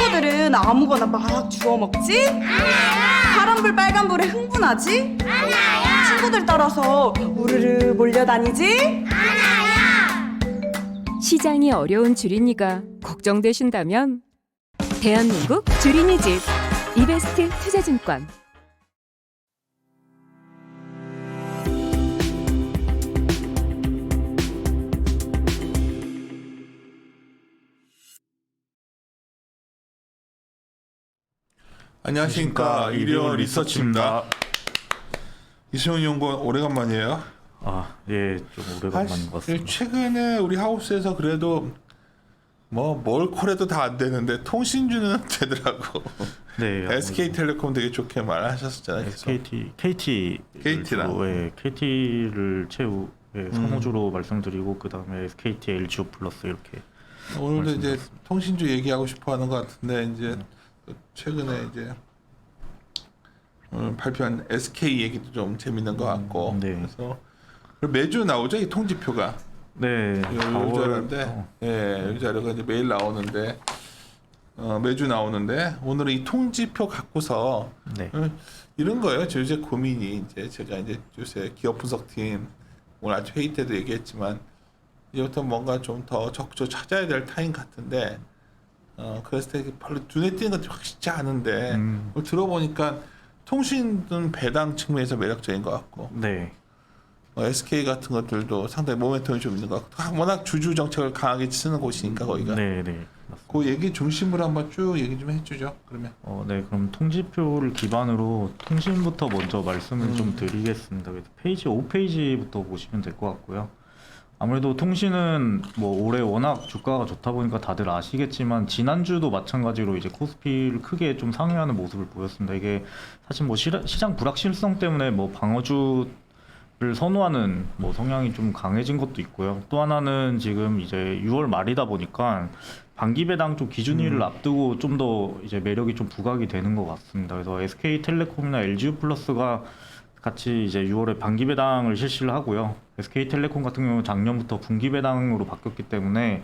친구들은 아무거나 막 주워 먹지? 알아요. 파란불 빨간불에 흥분하지? 알아요. 친구들 따라서 우르르 몰려다니지? 알아요. 시장이 어려운 주린이가 걱정되신다면 대한민국 주린이 집 이베스트 투자증권. 안녕하십니까. 일요 리서치입니다. 이승훈 연구원 오래간만이에요. 예, 좀 오래간만인 것 같습니다. 최근에 우리 하우스에서 그래도 뭘 콜해도 다 안 되는데 통신주는 되더라고. 네, SK텔레콤 되게 좋게 말하셨잖아요. KT를 최후 선호주로 말씀드리고 그 다음에 SKT, LGU 플러스 이렇게. 오늘도 이제 통신주 얘기하고 싶어하는 것 같은데 이제 최근에 이제 오늘 발표한 SK 얘기도 좀 재밌는 것 같고. 네. 그래서 매주 나오죠 이 통지표가. 네. 이 자료인데, 이 자료가 이제 매일 나오는데 매주 나오는데 오늘은 이 통지표 갖고서 네. 이런 거예요. 저 요새 고민이 이제 제가 이제 요새 기업 분석팀 오늘 아침 회의 때도 얘기했지만 이제부터 뭔가 좀 더 적극적으로 찾아야 될 타임 같은데 그랬을 때 별로 눈에 띄는 것들이 확실치 않은데 들어보니까 통신은 배당 측면에서 매력적인 것 같고. 네. SK 같은 것들도 상당히 모멘텀이 좀 있는 것 같고 워낙 주주 정책을 강하게 쓰는 곳이니까 거기가. 네. 그 얘기 중심으로 한번 쭉 얘기 좀 해주죠. 그러면. 네, 그럼 통지표를 기반으로 통신부터 먼저 말씀을 좀 드리겠습니다. 그래서 페이지 5페이지부터 보시면 될 것 같고요. 아무래도 통신은 올해 워낙 주가가 좋다 보니까 다들 아시겠지만 지난주도 마찬가지로 이제 코스피를 크게 좀 상회하는 모습을 보였습니다. 이게 사실 시장 불확실성 때문에 방어주를 선호하는 성향이 좀 강해진 것도 있고요. 또 하나는 지금 이제 6월 말이다 보니까 반기 배당 좀 기준일을 앞두고 좀 더 이제 매력이 좀 부각이 되는 것 같습니다. 그래서 SK텔레콤이나 LGU 플러스가 같이 이제 6월에 반기 배당을 실시를 하고요. SK텔레콤 같은 경우는 작년부터 분기 배당으로 바뀌었기 때문에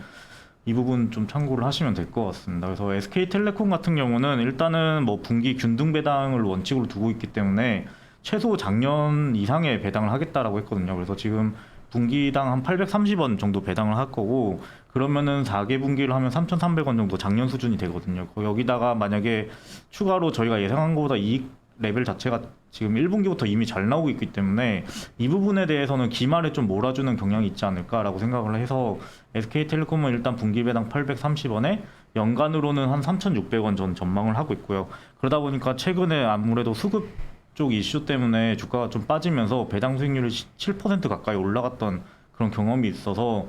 이 부분 좀 참고를 하시면 될 것 같습니다. 그래서 SK텔레콤 같은 경우는 일단은 분기 균등 배당을 원칙으로 두고 있기 때문에 최소 작년 이상의 배당을 하겠다라고 했거든요. 그래서 지금 분기당 한 830원 정도 배당을 할 거고 그러면은 4개 분기를 하면 3,300원 정도 작년 수준이 되거든요. 여기다가 만약에 추가로 저희가 예상한 것보다 이익 레벨 자체가 지금 1분기부터 이미 잘 나오고 있기 때문에 이 부분에 대해서는 기말에 좀 몰아주는 경향이 있지 않을까라고 생각을 해서 SK텔레콤은 일단 분기 배당 830원에 연간으로는 한 3,600원 전 전망을 하고 있고요. 그러다 보니까 최근에 아무래도 수급 쪽 이슈 때문에 주가가 좀 빠지면서 배당 수익률이 7% 가까이 올라갔던 그런 경험이 있어서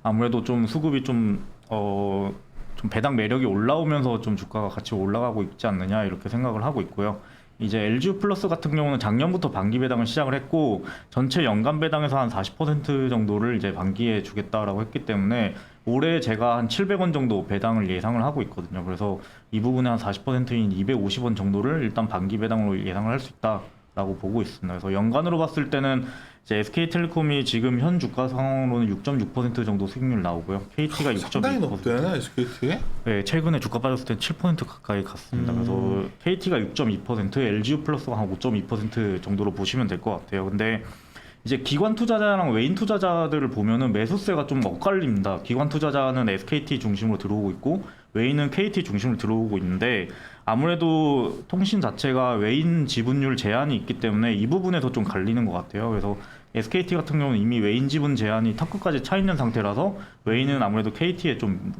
아무래도 좀 수급이 좀 배당 매력이 올라오면서 좀 주가가 같이 올라가고 있지 않느냐 이렇게 생각을 하고 있고요. 이제 LGU 플러스 같은 경우는 작년부터 반기 배당을 시작을 했고 전체 연간 배당에서 한 40% 정도를 이제 반기에 주겠다라고 했기 때문에 올해 제가 한 700원 정도 배당을 예상을 하고 있거든요. 그래서 이 부분에 한 40%인 250원 정도를 일단 반기 배당으로 예상을 할 수 있다라고 보고 있습니다. 그래서 연간으로 봤을 때는 이제 SK텔레콤이 지금 현 주가 상황으로는 6.6% 정도 수익률 나오고요. KT가 6.2%. 상당히 높대요, SKT. 네, 최근에 주가 빠졌을 때 7% 가까이 갔습니다. 그래서 KT가 6.2%, LGU 플러스가 한 5.2% 정도로 보시면 될 것 같아요. 근데 이제 기관 투자자랑 외인 투자자들을 보면은 매수세가 좀 엇갈립니다. 기관 투자자는 SKT 중심으로 들어오고 있고 외인은 KT 중심으로 들어오고 있는데 아무래도 통신 자체가 외인 지분율 제한이 있기 때문에 이 부분에서 좀 갈리는 것 같아요. 그래서 SKT 같은 경우는 이미 외인 지분 제한이 턱끝까지 차 있는 상태라서 외인은 아무래도 KT에 좀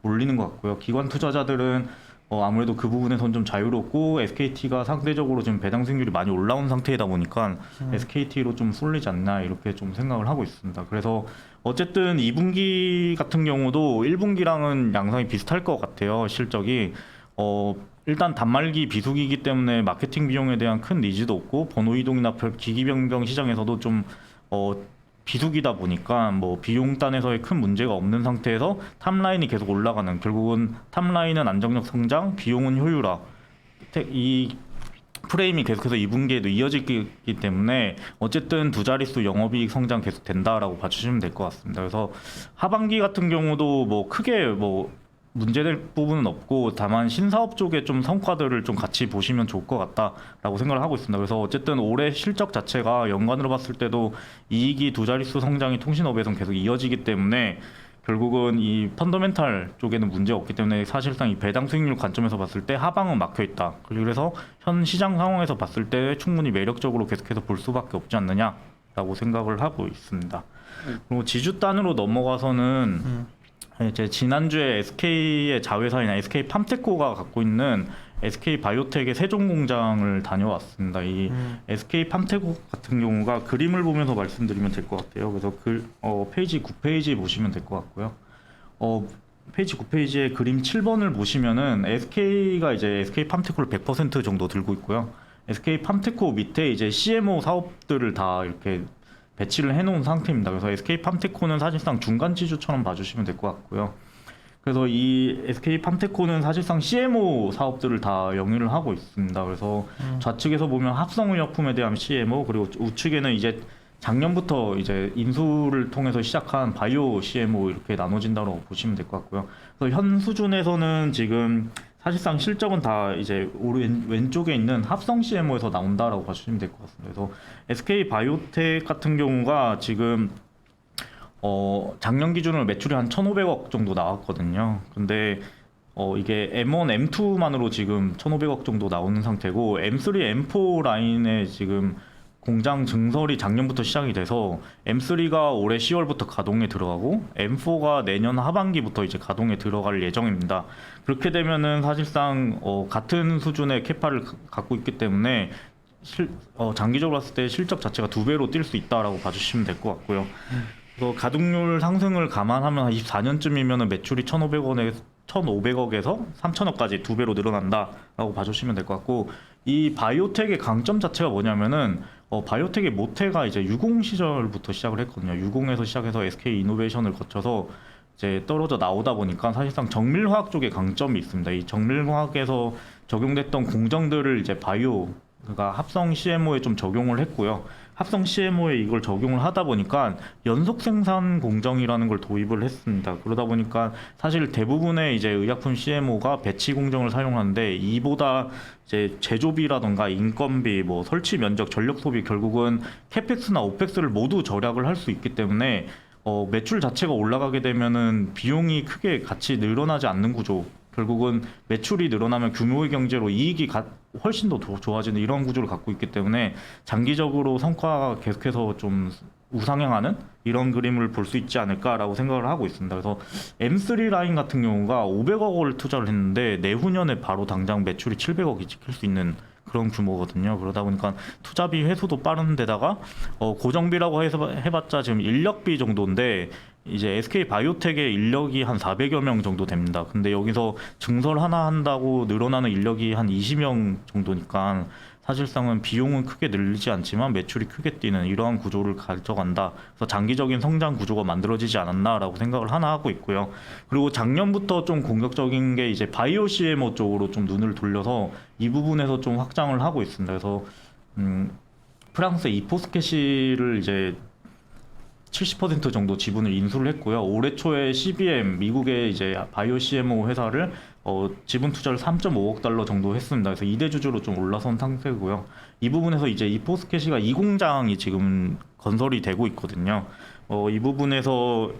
몰리는 것 같고요. 기관 투자자들은 아무래도 그 부분에선 좀 자유롭고 SKT가 상대적으로 지금 배당 수익률이 많이 올라온 상태이다 보니까 SKT로 좀 쏠리지 않나 이렇게 좀 생각을 하고 있습니다. 그래서 어쨌든 2분기 같은 경우도 1분기랑은 양상이 비슷할 것 같아요. 실적이 일단 단말기 비수기이기 때문에 마케팅 비용에 대한 큰 니즈도 없고 번호 이동이나 기기 변경 시장에서도 좀 비수기다 보니까 비용단에서의 큰 문제가 없는 상태에서 탑라인이 계속 올라가는, 결국은 탑라인은 안정적 성장, 비용은 효율화, 이 프레임이 계속해서 2분기에도 이어지기 때문에 어쨌든 두 자릿수 영업이익 성장 계속 된다라고 봐주시면 될 것 같습니다. 그래서 하반기 같은 경우도 크게 문제될 부분은 없고 다만 신사업 쪽에 좀 성과들을 좀 같이 보시면 좋을 것 같다라고 생각을 하고 있습니다. 그래서 어쨌든 올해 실적 자체가 연간으로 봤을 때도 이익이 두 자릿수 성장이 통신업에선 계속 이어지기 때문에 결국은 이 펀더멘탈 쪽에는 문제가 없기 때문에 사실상 이 배당 수익률 관점에서 봤을 때 하방은 막혀 있다. 그래서 현 시장 상황에서 봤을 때 충분히 매력적으로 계속해서 볼 수밖에 없지 않느냐라고 생각을 하고 있습니다. 그리고 지주 단으로 넘어가서는 이제 지난주에 SK의 자회사인 SK 팜테코가 갖고 있는 SK 바이오텍의 세종 공장을 다녀왔습니다. 이 SK 팜테코 같은 경우가 그림을 보면서 말씀드리면 될 것 같아요. 그래서 페이지 9페이지 보시면 될 것 같고요. 페이지 9페이지에 그림 7번을 보시면은 SK가 이제 SK 팜테코를 100% 정도 들고 있고요. SK 팜테코 밑에 이제 CMO 사업들을 다 이렇게 배치를 해놓은 상태입니다. 그래서 SK 팜테코는 사실상 중간 지주처럼 봐주시면 될 것 같고요. 그래서 이 SK 팜테코는 사실상 CMO 사업들을 다 영위를 하고 있습니다. 그래서 좌측에서 보면 합성의약품에 대한 CMO, 그리고 우측에는 이제 작년부터 이제 인수를 통해서 시작한 바이오 CMO 이렇게 나눠진다고 보시면 될 것 같고요. 그래서 현 수준에서는 지금 사실상 실적은 다 이제 왼쪽에 있는 합성 CMO에서 나온다라고 봐주시면 될 것 같습니다. 그래서 SK 바이오텍 같은 경우가 지금 작년 기준으로 매출이 한 1,500억 정도 나왔거든요. 근데 이게 M1, M2만으로 지금 1,500억 정도 나오는 상태고 M3, M4 라인에 지금 공장 증설이 작년부터 시작이 돼서 M3가 올해 10월부터 가동에 들어가고 M4가 내년 하반기부터 이제 가동에 들어갈 예정입니다. 그렇게 되면은 사실상 같은 수준의 캐파를 갖고 있기 때문에 장기적으로 봤을 때 실적 자체가 2배로 뛸 수 있다라고 봐주시면 될 것 같고요. 그래서 가동률 상승을 감안하면 한 24년쯤이면 매출이 1,500억에서 3,000억까지 2배로 늘어난다라고 봐주시면 될 것 같고, 이 바이오텍의 강점 자체가 뭐냐면은 바이오텍의 모태가 이제 유공 시절부터 시작을 했거든요. 유공에서 시작해서 SK 이노베이션을 거쳐서 이제 떨어져 나오다 보니까 사실상 정밀화학 쪽에 강점이 있습니다. 이 정밀화학에서 적용됐던 공정들을 이제 그러니까 합성 CMO에 좀 적용을 했고요. 합성 CMO에 이걸 적용을 하다 보니까 연속 생산 공정이라는 걸 도입을 했습니다. 그러다 보니까 사실 대부분의 이제 의약품 CMO가 배치 공정을 사용하는데 이보다 이제 제조비라던가 인건비, 뭐 설치 면적, 전력 소비, 결국은 캐펙스나 오펙스를 모두 절약을 할 수 있기 때문에 매출 자체가 올라가게 되면은 비용이 크게 같이 늘어나지 않는 구조. 결국은 매출이 늘어나면 규모의 경제로 이익이 훨씬 더 좋아지는 이런 구조를 갖고 있기 때문에 장기적으로 성과가 계속해서 좀 우상향하는 이런 그림을 볼 수 있지 않을까라고 생각을 하고 있습니다. 그래서 M3 라인 같은 경우가 500억을 투자를 했는데 내후년에 바로 당장 매출이 700억이 찍힐 수 있는 그런 규모거든요. 그러다 보니까 투자비 회수도 빠른 데다가 고정비라고 해봤자 지금 인력비 정도인데 이제 SK 바이오텍의 인력이 한 400여 명 정도 됩니다. 근데 여기서 증설 하나 한다고 늘어나는 인력이 한 20명 정도니까 사실상은 비용은 크게 늘지 않지만 매출이 크게 뛰는 이러한 구조를 가져간다. 그래서 장기적인 성장 구조가 만들어지지 않았나라고 생각을 하고 있고요. 그리고 작년부터 좀 공격적인 게 이제 바이오 CMO 쪽으로 좀 눈을 돌려서 이 부분에서 좀 확장을 하고 있습니다. 그래서 프랑스 이포스케시를 이제 70% 정도 지분을 인수를 했고요. 올해 초에 CBM 미국의 이제 바이오 CMO 회사를 지분 투자를 3.5억 달러 정도 했습니다. 그래서 2대 주주로 좀 올라선 상태고요. 이 부분에서 이제 이포스케시가 이 공장이 지금 건설이 되고 있거든요. 이 부분에서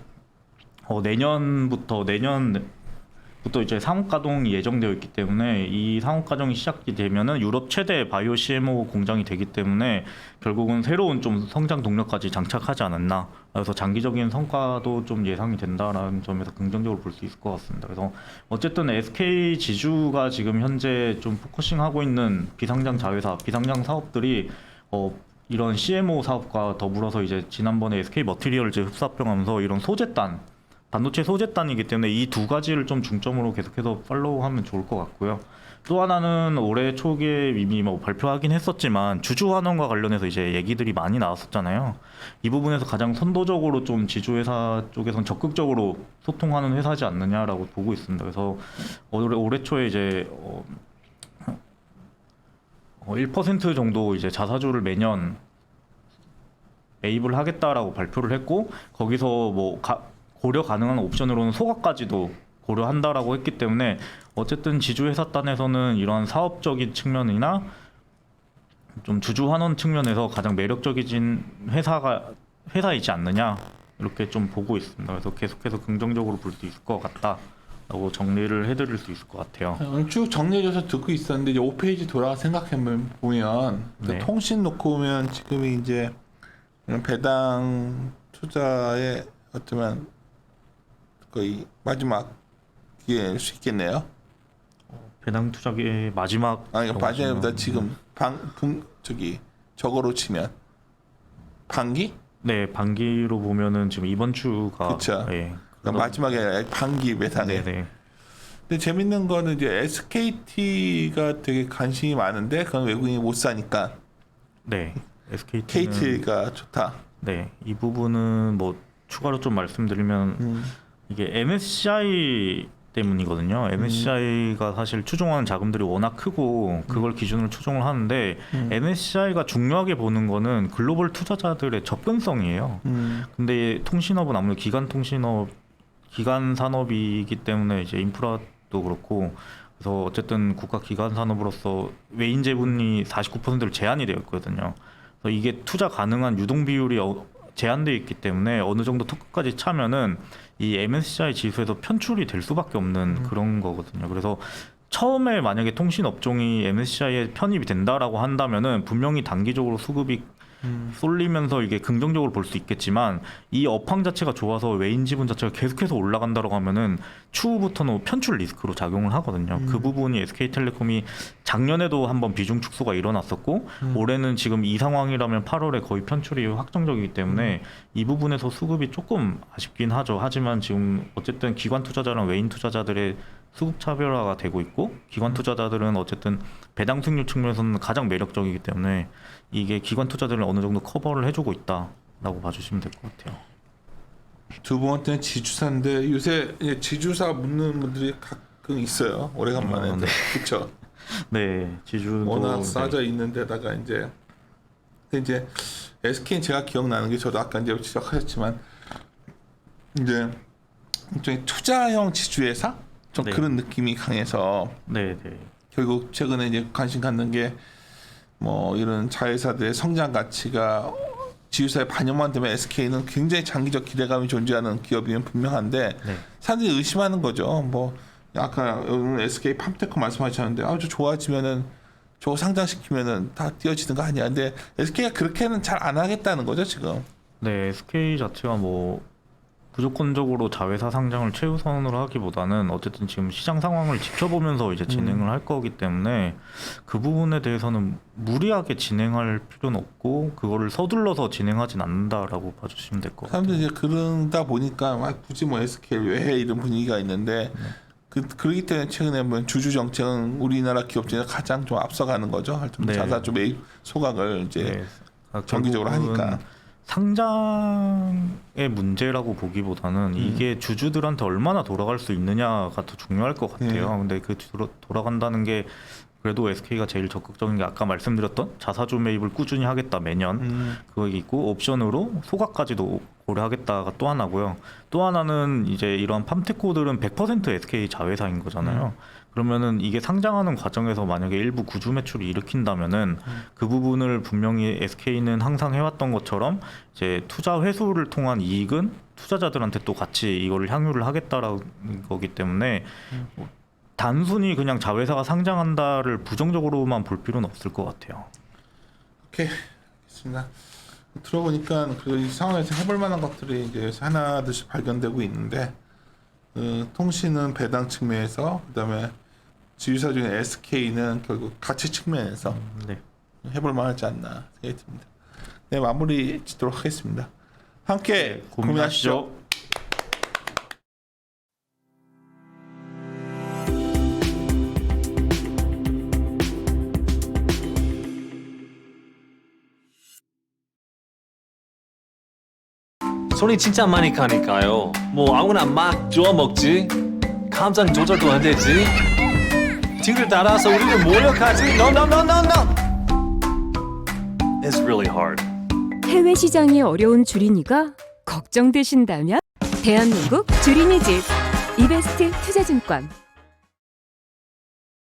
내년부터 이제 상업 가동이 예정되어 있기 때문에 이 상업 가동이 시작이 되면은 유럽 최대 바이오 CMO 공장이 되기 때문에 결국은 새로운 좀 성장 동력까지 장착하지 않았나. 그래서 장기적인 성과도 좀 예상이 된다라는 점에서 긍정적으로 볼 수 있을 것 같습니다. 그래서 어쨌든 SK 지주가 지금 현재 좀 포커싱하고 있는 비상장 자회사, 비상장 사업들이 이런 CMO 사업과 더불어서 이제 지난번에 SK 머티리얼즈 흡사합병하면서 이런 소재단, 반도체 소재단이기 때문에 이 두 가지를 좀 중점으로 계속해서 팔로우하면 좋을 것 같고요. 또 하나는 올해 초기에 이미 뭐 발표하긴 했었지만 주주 환원과 관련해서 이제 얘기들이 많이 나왔었잖아요. 이 부분에서 가장 선도적으로 좀 지주회사 쪽에선 적극적으로 소통하는 회사지 않느냐라고 보고 있습니다. 그래서 올해 초에 이제 1% 정도 이제 자사주를 매년 매입을 하겠다라고 발표를 했고, 거기서 뭐 고려 가능한 옵션으로는 소각까지도 고려한다라고 했기 때문에 어쨌든 지주회사단에서는 이런 사업적인 측면이나 좀 주주 환원 측면에서 가장 매력적인 회사이지 않느냐 이렇게 좀 보고 있습니다. 그래서 계속해서 긍정적으로 볼 수 있을 것 같다라고 정리를 해드릴 수 있을 것 같아요. 오늘 쭉 정리해줘서 듣고 있었는데 이제 5페이지 돌아가 생각해 보면 네. 통신 놓고 보면 지금이 이제 이런 배당 투자의 어쩌면 거의 마지막 기회일 수 있겠네요. 배당 투자의 마지막 아니 마지막보다 지금 저거로 치면 반기? 네, 반기로 보면은 지금 이번 주가 그쵸. 예. 그러니까 마지막에 반기 배당에. 네네. 근데 재밌는 거는 이제 SKT가 되게 관심이 많은데 그건 외국인이 못 사니까 네, SKT는 KT가 좋다. 네, 이 부분은 뭐 추가로 좀 말씀드리면 이게 MSCI 때문이거든요. MSCI가 사실 추종하는 자금들이 워낙 크고 그걸 기준으로 추종을 하는데 MSCI가 중요하게 보는 거는 글로벌 투자자들의 접근성이에요. 근데 통신업은 아무래도 기간 산업이기 때문에 이제 인프라도 그렇고 그래서 어쨌든 국가 기관 산업으로서 외인 재분이 49%로 제한이 되어 있거든요. 그래서 이게 투자 가능한 유동 비율이 제한되어 있기 때문에 어느 정도 토크까지 차면은 이 MSCI 지수에서 편출이 될 수밖에 없는 그런 거거든요. 그래서 처음에 만약에 통신 업종이 MSCI에 편입이 된다라고 한다면은 분명히 단기적으로 수급이 쏠리면서 이게 긍정적으로 볼 수 있겠지만 이 업황 자체가 좋아서 외인 지분 자체가 계속해서 올라간다고 하면은 추후부터는 편출 리스크로 작용을 하거든요. 그 부분이 SK텔레콤이 작년에도 한번 비중 축소가 일어났었고 올해는 지금 이 상황이라면 8월에 거의 편출이 확정적이기 때문에 이 부분에서 수급이 조금 아쉽긴 하죠. 하지만 지금 어쨌든 기관 투자자랑 외인 투자자들의 수급 차별화가 되고 있고 기관 투자자들은 어쨌든 배당 수익률 측면에서는 가장 매력적이기 때문에 이게 기관 투자들을 어느 정도 커버를 해주고 있다라고 봐주시면 될 것 같아요. 두 번째는 지주사인데 요새 이제 지주사 묻는 분들이 가끔 있어요. 오래간만에. 네. 그렇죠. 네, 지주도 워낙 싸져 있는 데다가 이제 근데 이제 SK는 제가 기억나는 게 저도 아까 이제 지적하셨지만 이제 일종의 투자형 지주회사 좀 네. 그런 느낌이 강해서 네, 네. 결국 최근에 이제 관심 갖는 게 뭐 이런 자회사들의 성장 가치가 지주사에 반영만 되면 SK는 굉장히 장기적 기대감이 존재하는 기업이면 분명한데 네. 사람들이 의심하는 거죠. 뭐 아까 오늘 SK 팜테크 말씀하셨는데 아주 좋아지면은 저거 상장시키면은 다 띄어지는 거 아니야. 근데 SK가 그렇게는 잘 안 하겠다는 거죠 지금. 네, SK 자체가 뭐 무조건적으로 자회사 상장을 최우선으로 하기보다는 어쨌든 지금 시장 상황을 지켜보면서 이제 진행을 할 거기 때문에 그 부분에 대해서는 무리하게 진행할 필요는 없고 그거를 서둘러서 진행하진 않는다라고 봐주시면 될 것 같아요. 사람들이 이제 그러다 보니까 굳이 뭐 SK를 왜 해 이런 분위기가 있는데 그러기 때문에 최근에 보면 주주 정책은 우리나라 기업 중에 가장 좀 앞서가는 거죠. 하여튼 네. 자사주 매입 소각을 이제 네. 정기적으로 결국은 하니까. 상장의 문제라고 보기보다는 이게 주주들한테 얼마나 돌아갈 수 있느냐가 더 중요할 것 같아요. 근데 그 돌아간다는 게 그래도 SK가 제일 적극적인 게 아까 말씀드렸던 자사주 매입을 꾸준히 하겠다 매년 그거 있고 옵션으로 소각까지도 고려하겠다가 또 하나고요. 또 하나는 이제 이런 팜테코들은 100% SK 자회사인 거잖아요. 그러면은 이게 상장하는 과정에서 만약에 일부 구주 매출을 일으킨다면은 그 부분을 분명히 SK는 항상 해왔던 것처럼 이제 투자 회수를 통한 이익은 투자자들한테 또 같이 이거를 향유를 하겠다라는 거기 때문에 단순히 그냥 자회사가 상장한다를 부정적으로만 볼 필요는 없을 것 같아요. 오케이, 알겠습니다. 들어보니까 이 상황에서 해볼 만한 것들이 이제 하나둘씩 발견되고 있는데 통신은 배당 측면에서 그다음에 지주사 중에 SK는 결국 가치 측면에서 네. 해볼 만하지 않나 생각이 듭니다. 네, 마무리 짓도록 하겠습니다. 함께 고민하시죠. 손이 진짜 많이 가니까요. 뭐 아무나 막 주워 먹지. 감정 조절도 안 되지. 뒤를 따라서 우리를 몰려가지. No, no, no, no, no. It's really hard. 해외 시장이 어려운 주린이가 걱정되신다면 대한민국 주린이 집 이베스트 투자증권